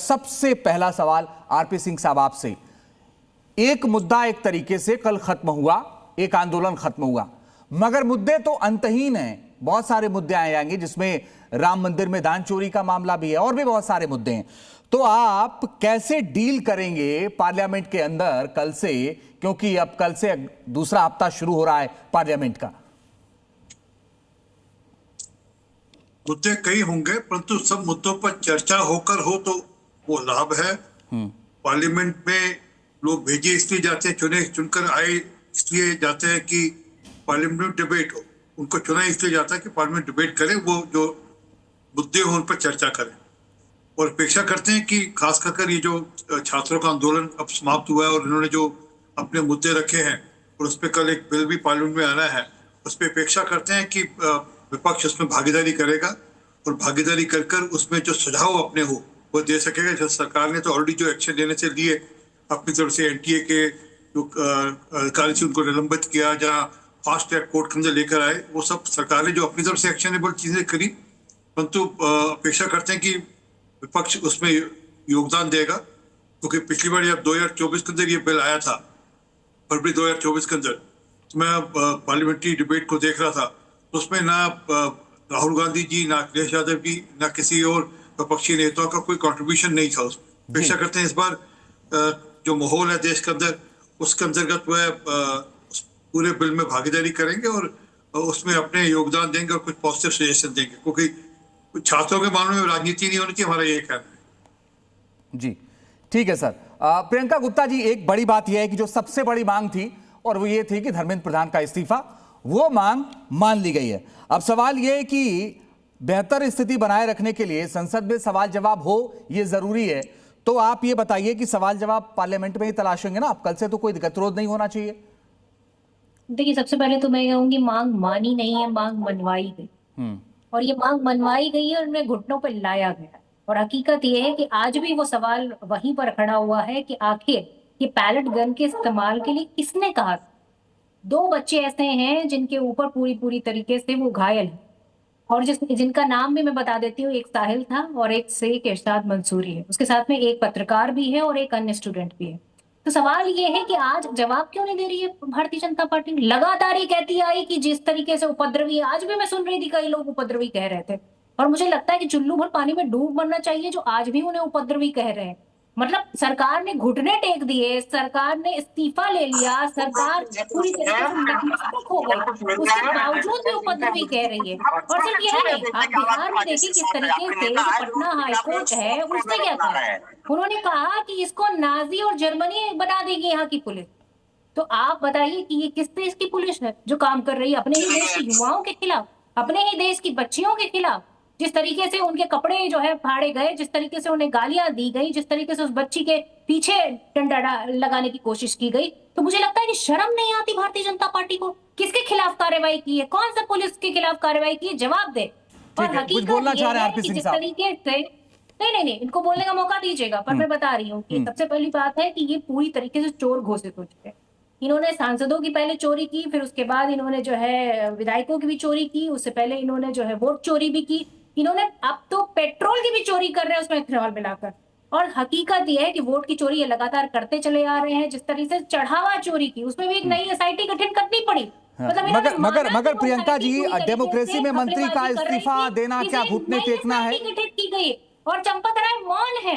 सबसे पहला सवाल आरपी सिंह साहब आपसे। एक मुद्दा एक तरीके से कल खत्म हुआ, एक आंदोलन खत्म हुआ, मगर मुद्दे तो अंतहीन हैं। बहुत सारे मुद्दे आए आएंगे, जिसमें राम मंदिर में दान चोरी का मामला भी है और भी बहुत सारे मुद्दे हैं। तो आप कैसे डील करेंगे पार्लियामेंट के अंदर कल से, क्योंकि अब कल से दूसरा हफ्ता शुरू हो रहा है पार्लियामेंट का? मुद्दे कई होंगे, परंतु सब मुद्दों पर चर्चा होकर हो तो वो लाभ है। पार्लियामेंट में लोग भेजे इसलिए जाते हैं, चुनकर आए इसलिए जाते हैं कि पार्लियामेंट में डिबेट हो। उनको चुना इसलिए जाता है कि पार्लियामेंट डिबेट करें, वो जो मुद्दे हो उन पर चर्चा करें। और अपेक्षा करते हैं कि खास कर ये जो छात्रों का आंदोलन अब समाप्त हुआ है और इन्होंने जो अपने मुद्दे रखे हैं और उस पर कल एक बिल भी पार्लियामेंट में आना है, उस पर अपेक्षा करते हैं कि विपक्ष उसमें भागीदारी करेगा और भागीदारी कर उसमें जो सुझाव अपने हो वो दे सकेगा। जो सरकार ने तो ऑलरेडी जो एक्शन लेने से लिए, अपनी तरफ से एनटीए के जो अधिकारी से उनको निलंबित किया, जहाँ फास्ट ट्रैक कोर्ट के अंदर लेकर आए, वो सब सरकार ने जो अपनी तरफ से एक्शनेबल चीजें करी। परंतु अपेक्षा करते हैं कि विपक्ष उसमें योगदान देगा, क्योंकि पिछली बार जब 2024 के अंदर ये बिल आया था, फरवरी 2024 के अंदर, तो मैं पार्लियामेंट्री डिबेट को देख रहा था, तो उसमें ना राहुल गांधी जी, ना अखिलेश यादव जी, ना किसी और विपक्षी नेताओं का कोई कंट्रीब्यूशन नहीं था उसमें। अपेक्षा करते हैं इस बार जो माहौल है देश के अंदर, उसके अंतर्गत वह पूरे बिल में भागीदारी करेंगे और उसमें अपने योगदान देंगे और कुछ पॉजिटिव सजेशन देंगे, क्योंकि छात्रों के मामले में राजनीति नहीं होनी चाहिए, हमारा ये कहना है। जी ठीक है सर। प्रियंका गुप्ता जी, एक बड़ी बात यह है कि जो सबसे बड़ी मांग थी और वो ये थी कि धर्मेंद्र प्रधान का इस्तीफा, वो मांग मान ली गई है। अब सवाल यह है कि बेहतर स्थिति बनाए रखने के लिए संसद में सवाल जवाब हो, ये जरूरी है। तो आप ये बताइए कि सवाल जवाब पार्लियामेंट में ही तलाशेंगे ना आप? कल से तो कोई गतिरोध नहीं होना चाहिए। देखिए, सबसे पहले तो मैं कहूंगी मांग मानी नहीं है, मांग मनवाई गई। और ये मांग मनवाई गई है और उन्हें घुटनों पर लाया गया। और हकीकत ये है कि आज भी वो सवाल वहीं पर खड़ा हुआ है कि आखिर ये पैलेट गन के इस्तेमाल के लिए किसने कहा। 2 बच्चे ऐसे हैं जिनके ऊपर पूरी तरीके से वो घायल है, और जिनका नाम भी मैं बता देती हूँ। एक साहिल था और एक शेख इरशाद मंसूरी है, उसके साथ में एक पत्रकार भी है और एक अन्य स्टूडेंट भी है। तो सवाल ये है कि आज जवाब क्यों नहीं दे रही है भारतीय जनता पार्टी? लगातार ये कहती आई कि जिस तरीके से उपद्रवी, आज भी मैं सुन रही थी कई लोग उपद्रवी कह रहे थे, और मुझे लगता है कि चुल्लू भर पानी में डूब मरना चाहिए जो आज भी उन्हें उपद्रवी कह रहे हैं। मतलब सरकार ने घुटने टेक दिए, सरकार ने इस्तीफा ले लिया, सरकार पूरी तरीके से नतमस्तक हो गई, उसके बावजूद भी उपद्रवी कह रही है। और सिर्फ यही नहीं, आप बिहार में देखिए किस तरीके से जो पटना हाईकोर्ट है उसने क्या कहा। उन्होंने कहा कि इसको नाजी और जर्मनी बना देगी यहाँ की पुलिस। तो आप बताइए कि ये किस देश की पुलिस है जो काम कर रही है अपने ही देश के युवाओं के खिलाफ, अपने ही देश की बच्चियों के खिलाफ? जिस तरीके से उनके कपड़े जो है फाड़े गए, जिस तरीके से उन्हें गालियां दी गई, जिस तरीके से उस बच्ची के पीछे डंडा लगाने की कोशिश की गई, तो मुझे लगता है कि शर्म नहीं आती भारतीय जनता पार्टी को? किसके खिलाफ कार्रवाई की है, कौन सा पुलिस के खिलाफ कार्रवाई की है, जवाब दे। और हकीकत ये है कि जिस तरीके से नहीं, इनको बोलने का मौका दीजिएगा, पर मैं बता रही हूँ कि सबसे पहली बात है कि ये पूरी तरीके से चोर घोषित हो चुके हैं। इन्होंने सांसदों की पहले चोरी की, फिर उसके बाद इन्होंने जो है विधायकों की भी चोरी की, उससे पहले इन्होंने जो है वोट चोरी भी की, इन्होंने अब तो पेट्रोल की भी चोरी कर रहे हैं उसमें इथेनॉल मिलाकर। और हकीकत यह है कि वोट की चोरी ये लगातार करते चले आ रहे हैं। जिस तरीके से चढ़ावा चोरी की, उसमें भी एक नई एसआईटी गठन करनी पड़ी। मतलब मगर प्रियंका जी, डेमोक्रेसी में मंत्री का इस्तीफा देना क्या घुटने टेकना है? गठित की गई और चंपत राय मौन है।